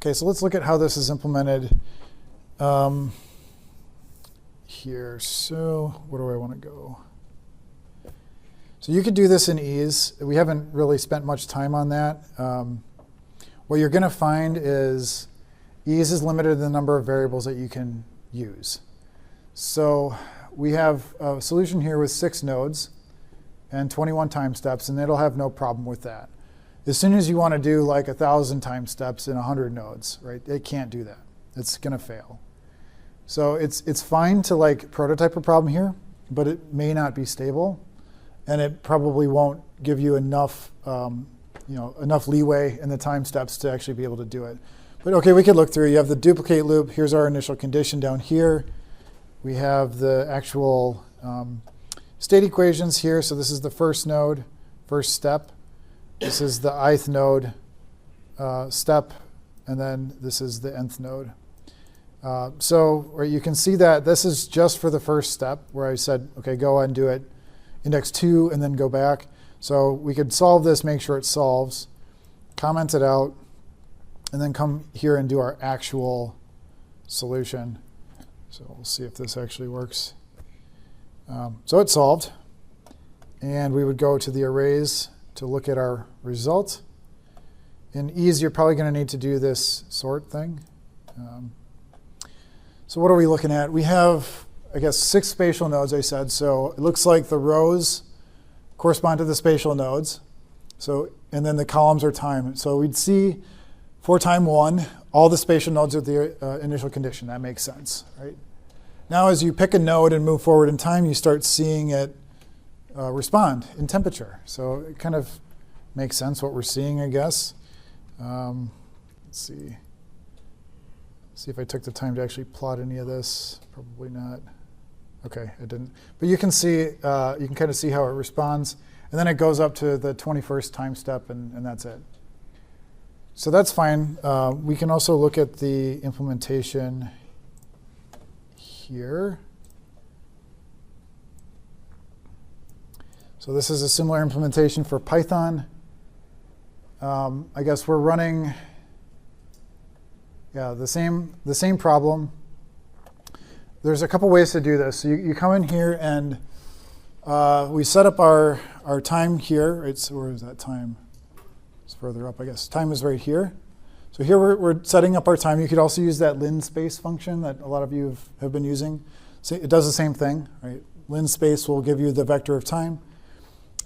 Okay, so let's look at how this is implemented here. So where do I want to go? So you could do this in ease. We haven't really spent much time on that. What you're going to find is ease is limited to the number of variables that you can use. So we have a solution here with 6 nodes and 21 time steps, and it'll have no problem with that. As soon as you want to do like 1,000 time steps in 100 nodes, right? It can't do that. It's going to fail. So it's fine to like prototype a problem here, but it may not be stable, and it probably won't give you enough, enough leeway in the time steps to actually be able to do it. But okay, we could look through. You have the duplicate loop. Here's our initial condition down here. We have the actual state equations here. So this is the first node, first step. This is the ith node step, and then this is the nth node. So you can see that this is just for the first step where I said, okay, go and do it, index 2, and then go back. So we could solve this, make sure it solves, comment it out, and then come here and do our actual solution. So we'll see if this actually works. So it solved. And we would go to the arrays to look at our result. In ease, you're probably going to need to do this sort thing. So what are we looking at? We have, I guess, 6 spatial nodes, I said. So it looks like the rows correspond to the spatial nodes. So, and then the columns are time. So we'd see for time 1, all the spatial nodes at the initial condition. That makes sense, right? Now as you pick a node and move forward in time, you start seeing it respond in temperature. So it kind of makes sense what we're seeing, I guess. Let's see. See if I took the time to actually plot any of this. Probably not. OK, I didn't. But you can see, you can kind of see how it responds. And then it goes up to the 21st time step, and that's it. So that's fine. We can also look at the implementation here. So this is a similar implementation for Python. I guess we're running the same problem. There's a couple ways to do this. So you come in here and we set up our time here. Where is that time? It's further up, I guess. Time is right here. So here we're setting up our time. You could also use that linspace function that a lot of you have been using. So it does the same thing, right? Linspace will give you the vector of time.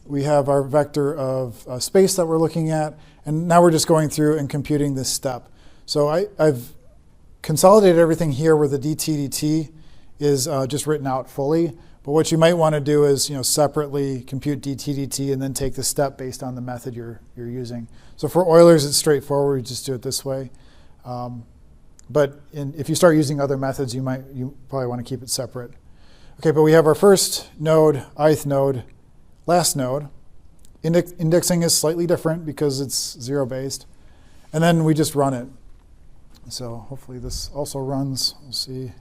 We have our vector of space that we're looking at. And now we're just going through and computing this step. So I've consolidated everything here where the dt is just written out fully. But what you might want to do is separately compute dt and then take the step based on the method you're using. So for Eulers, it's straightforward. We just do it this way. But if you start using other methods, you probably want to keep it separate. OK, but we have our first node, ith node, last node. Indexing is slightly different because it's 0-based. And then we just run it. So hopefully this also runs. We'll see.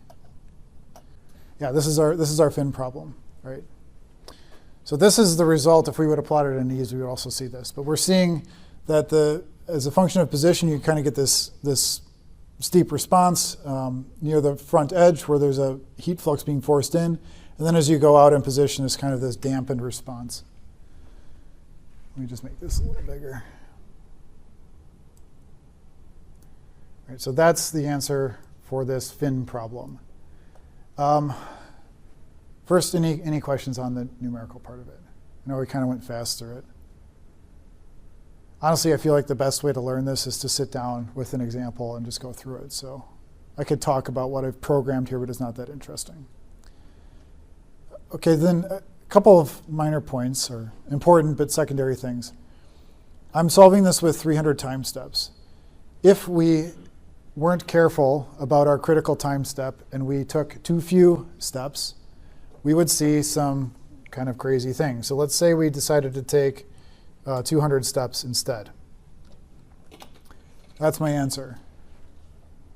Yeah, this is our fin problem, right? So this is the result. If we would have plotted it in ease, we would also see this. But we're seeing that as a function of position, you kind of get this steep response near the front edge where there's a heat flux being forced in. And then as you go out in position, it's kind of this dampened response. Let me just make this a little bigger. All right, so that's the answer for this fin problem. First, any questions on the numerical part of it? I know we kind of went fast through it. Honestly, I feel like the best way to learn this is to sit down with an example and just go through it. So I could talk about what I've programmed here, but it's not that interesting. OK, then a couple of minor points, or important but secondary things. I'm solving this with 300 time steps. If we weren't careful about our critical time step and we took too few steps, we would see some kind of crazy things. So let's say we decided to take 200 steps instead. That's my answer.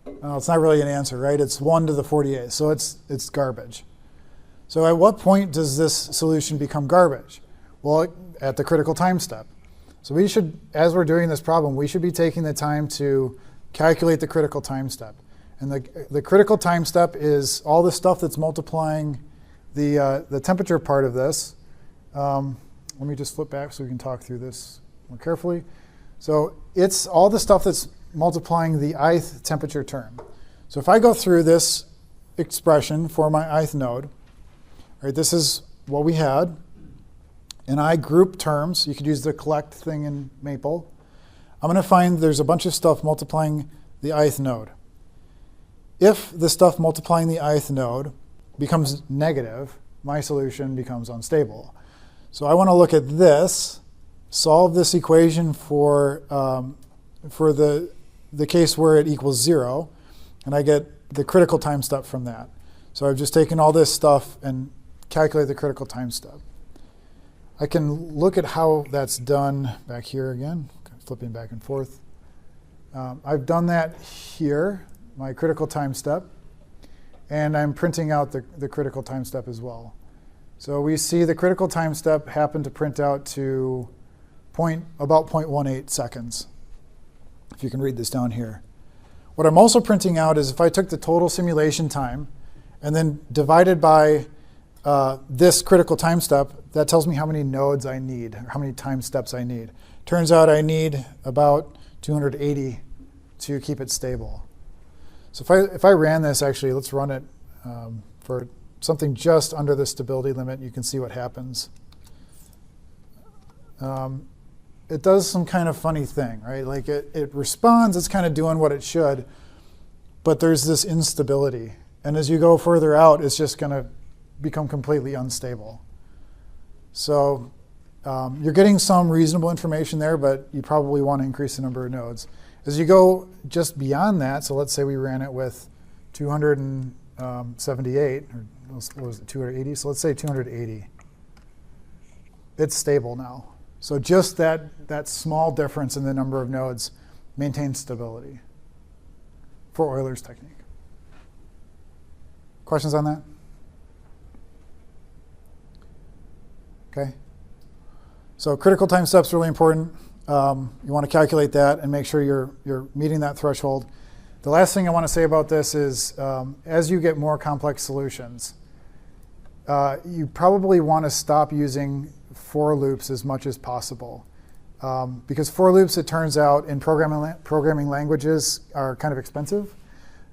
Well, it's not really an answer, right? It's 1 to the 48, so it's garbage. So at what point does this solution become garbage? Well, at the critical time step. So we should, as we're doing this problem, we should be taking the time to calculate the critical time step. And the critical time step is all the stuff that's multiplying the temperature part of this. Let me just flip back so we can talk through this more carefully. So it's all the stuff that's multiplying the ith temperature term. So if I go through this expression for my ith node, right, this is what we had, and I group terms. You could use the collect thing in Maple. I'm going to find there's a bunch of stuff multiplying the ith node. If the stuff multiplying the ith node becomes negative, my solution becomes unstable. So I want to look at this, solve this equation for the case where it equals 0, and I get the critical time step from that. So I've just taken all this stuff and calculate the critical time step. I can look at how that's done back here again, flipping back and forth. I've done that here, my critical time step, and I'm printing out the critical time step as well. So we see the critical time step happen to print out to about 0.18 seconds, if you can read this down here. What I'm also printing out is if I took the total simulation time and then divided by this critical time step, that tells me how many nodes I need, or how many time steps I need. Turns out I need about 280 to keep it stable. So if I ran this, actually, let's run it for something just under the stability limit. You can see what happens. It does some kind of funny thing, right? Like it responds, it's kind of doing what it should, but there's this instability. And as you go further out, it's just going to become completely unstable. So you're getting some reasonable information there, but you probably want to increase the number of nodes. As you go just beyond that, so let's say we ran it with 278, or what was it, 280? So let's say 280. It's stable now. So just that small difference in the number of nodes maintains stability for Euler's technique. Questions on that? Okay. So critical time step's really important. You want to calculate that and make sure you're meeting that threshold. The last thing I want to say about this is as you get more complex solutions, you probably want to stop using for loops as much as possible. Because for loops, it turns out, in programming languages are kind of expensive.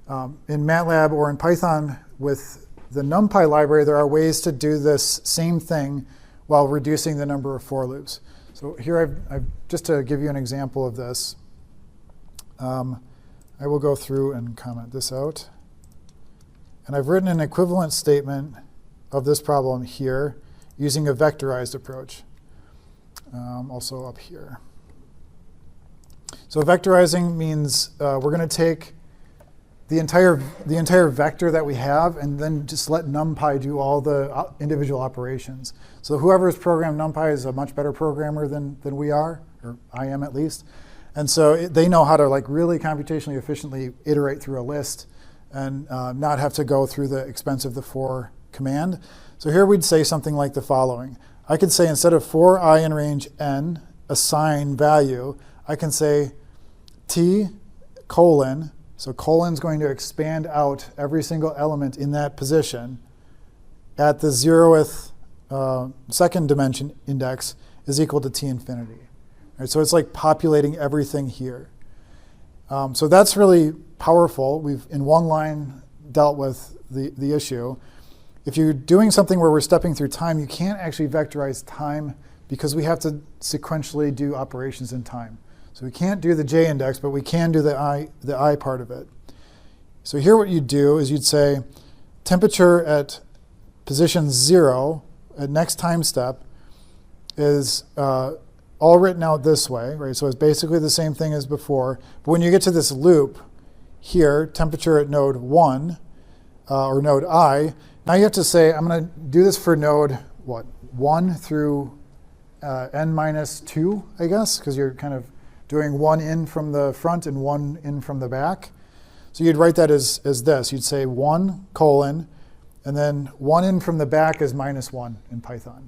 In MATLAB or in Python with the NumPy library, there are ways to do this same thing while reducing the number of for loops. So here, I've just to give you an example of this, I will go through and comment this out. And I've written an equivalent statement of this problem here using a vectorized approach, also up here. So vectorizing means we're going to take the entire vector that we have and then just let NumPy do all the individual operations. So whoever has programmed NumPy is a much better programmer than we are, or I am at least. And so they know how to really computationally efficiently iterate through a list and not have to go through the expense of the for command. So here we'd say something like the following. I could say instead of for I in range n, assign value, I can say t colon. So colon's going to expand out every single element in that position at the 0th second dimension index is equal to t infinity. Right, so it's like populating everything here. So that's really powerful. We've, in one line, dealt with the issue. If you're doing something where we're stepping through time, you can't actually vectorize time because we have to sequentially do operations in time. So we can't do the j index, but we can do the I part of it. So here what you'd do is you'd say temperature at position 0 at next time step is all written out this way, right? So it's basically the same thing as before. But when you get to this loop here, temperature at node 1 or node I, now you have to say, I'm going to do this for node, 1 through n minus 2, I guess, because you're kind of doing one in from the front and one in from the back. So you'd write that as this. You'd say 1 colon, and then 1 in from the back is -1 in Python.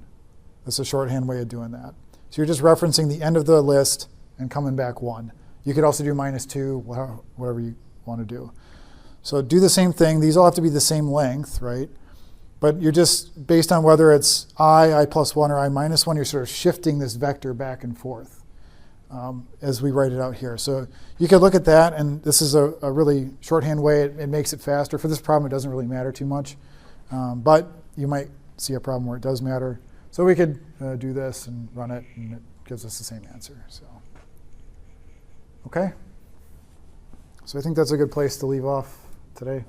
That's a shorthand way of doing that. So you're just referencing the end of the list and coming back 1. You could also do -2, whatever you want to do. So do the same thing. These all have to be the same length, right? But you're just, based on whether it's I plus 1, or I minus 1, you're sort of shifting this vector back and forth as we write it out here. So you could look at that, and this is a really shorthand way. It makes it faster. For this problem, it doesn't really matter too much. But you might see a problem where it does matter. So we could do this and run it, and it gives us the same answer. So, okay. So I think that's a good place to leave off today.